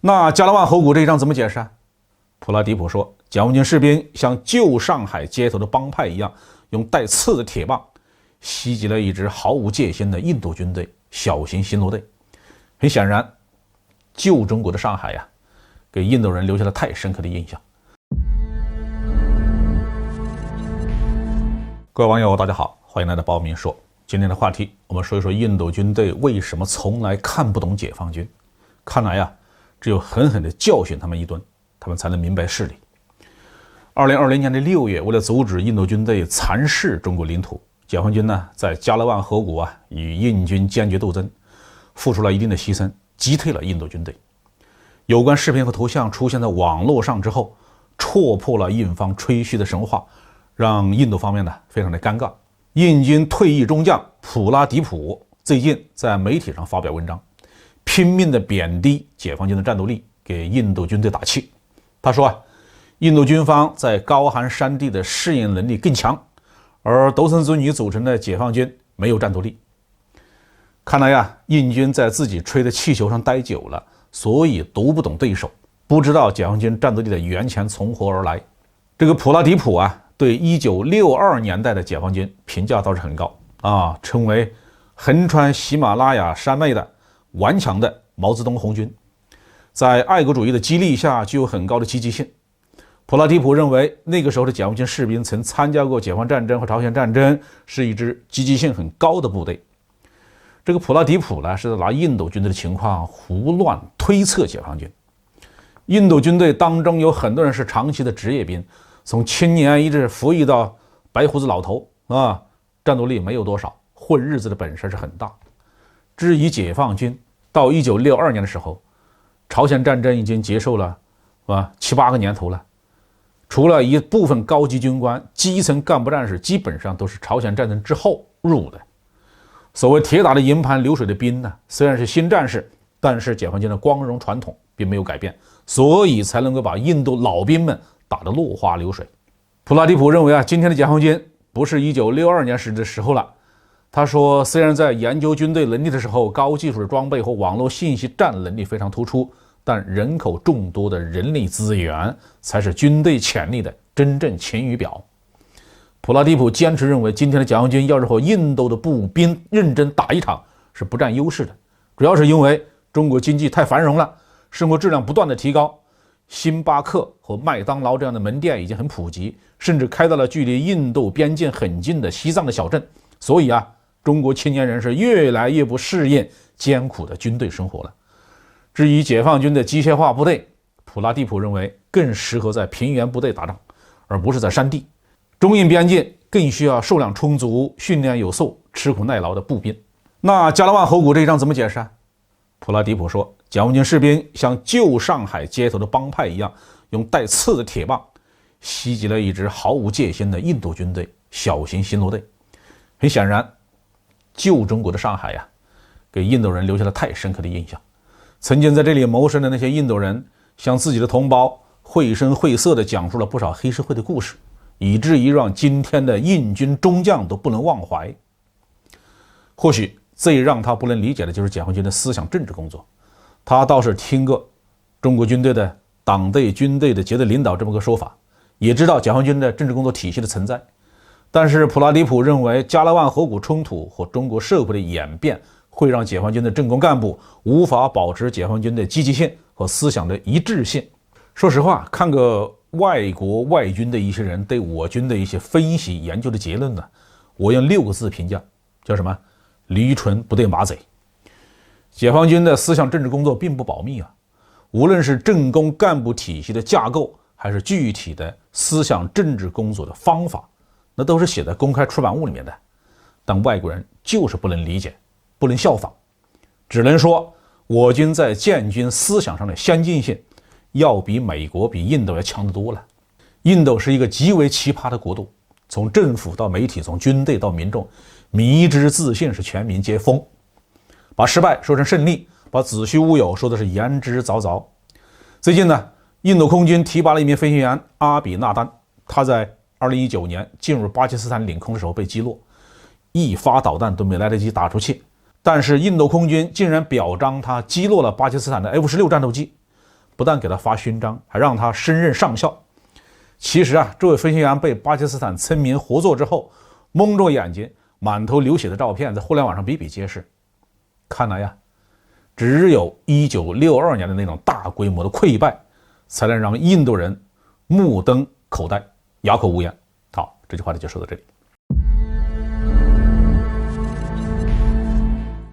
那加勒万河谷这一仗怎么解释啊？普拉迪普说，解放军士兵像旧上海街头的帮派一样，用带刺的铁棒袭击了一支毫无戒心的印度军队小型巡逻队。很显然，旧中国的上海呀，给印度人留下了太深刻的印象。各位网友，大家好，欢迎来到包明说。今天的话题，我们说一说印度军队为什么从来看不懂解放军。看来呀，只有狠狠地教训他们一顿，他们才能明白事理。2020年的6月，为了阻止印度军队蚕食中国领土，解放军呢在加勒万河谷与印军坚决斗争，付出了一定的牺牲，击退了印度军队。有关视频和图像出现在网络上之后，戳破了印方吹嘘的神话，让印度方面呢非常的尴尬。印军退役中将普拉迪普最近在媒体上发表文章，拼命的贬低解放军的战斗力，给印度军队打气。他说印度军方在高寒山地的适应能力更强，而独生子女组成的解放军没有战斗力。看来印军在自己吹的气球上待久了，所以读不懂对手，不知道解放军战斗力的源泉从何而来。这个普拉迪普对1962年代的解放军评价倒是很高称为横穿喜马拉雅山脉的顽强的毛泽东红军，在爱国主义的激励下具有很高的积极性。普拉迪普认为，那个时候的解放军士兵曾参加过解放战争和朝鲜战争，是一支积极性很高的部队。这个普拉迪普呢，是在拿印度军队的情况胡乱推测解放军。印度军队当中有很多人是长期的职业兵，从青年一直服役到白胡子老头战斗力没有多少，混日子的本事是很大。至于解放军，到1962年的时候，朝鲜战争已经结束了7、8个年头了，除了一部分高级军官，基层干部战士基本上都是朝鲜战争之后入伍的。所谓铁打的营盘流水的兵呢，虽然是新战士，但是解放军的光荣传统并没有改变，所以才能够把印度老兵们打得落花流水。普拉迪普认为今天的解放军不是1962年的时候了。他说，虽然在研究军队能力的时候，高技术的装备和网络信息战能力非常突出，但人口众多的人力资源才是军队潜力的真正晴雨表。普拉迪普坚持认为，今天的解放军要是和印度的步兵认真打一场是不占优势的，主要是因为中国经济太繁荣了，生活质量不断的提高，星巴克和麦当劳这样的门店已经很普及，甚至开到了距离印度边境很近的西藏的小镇，所以中国青年人是越来越不适应艰苦的军队生活了。至于解放军的机械化部队，普拉迪普认为更适合在平原部队打仗，而不是在山地。中印边境更需要数量充足、训练有素、吃苦耐劳的步兵。那加勒万河谷这一仗怎么解释啊？普拉迪普说，解放军士兵像旧上海街头的帮派一样，用带刺的铁棒袭击了一支毫无戒心的印度军队小型巡逻队。很显然，旧中国的上海给印度人留下了太深刻的印象。曾经在这里谋生的那些印度人，向自己的同胞绘声绘色地讲述了不少黑社会的故事，以至于让今天的印军中将都不能忘怀。或许最让他不能理解的就是解放军的思想政治工作。他倒是听过中国军队的党对军队的绝对领导这么个说法，也知道解放军的政治工作体系的存在。但是普拉迪普认为，加勒万河谷冲突和中国社会的演变会让解放军的政工干部无法保持解放军的积极性和思想的一致性。说实话，看个外国外军的一些人对我军的一些分析研究的结论我用6个字评价，叫什么？驴唇不对马嘴。解放军的思想政治工作并不保密无论是政工干部体系的架构，还是具体的思想政治工作的方法，那都是写在公开出版物里面的，但外国人就是不能理解，不能效仿，只能说我军在建军思想上的先进性要比美国比印度要强得多了。印度是一个极为奇葩的国度，从政府到媒体，从军队到民众，迷之自信是全民皆疯，把失败说成胜利，把子虚乌有说的是言之凿凿。最近印度空军提拔了一名飞行员阿比纳丹，他在2019年进入巴基斯坦领空的时候被击落，一发导弹都没来得及打出去，但是印度空军竟然表彰他击落了巴基斯坦的 F-16 战斗机，不但给他发勋章，还让他升任上校。其实啊，这位飞行员被巴基斯坦村民活捉之后，蒙着眼睛、满头流血的照片在互联网上比比皆是。看来呀，只有1962年的那种大规模的溃败，才能让印度人目瞪口呆、哑口无言。好，这句话就说到这里。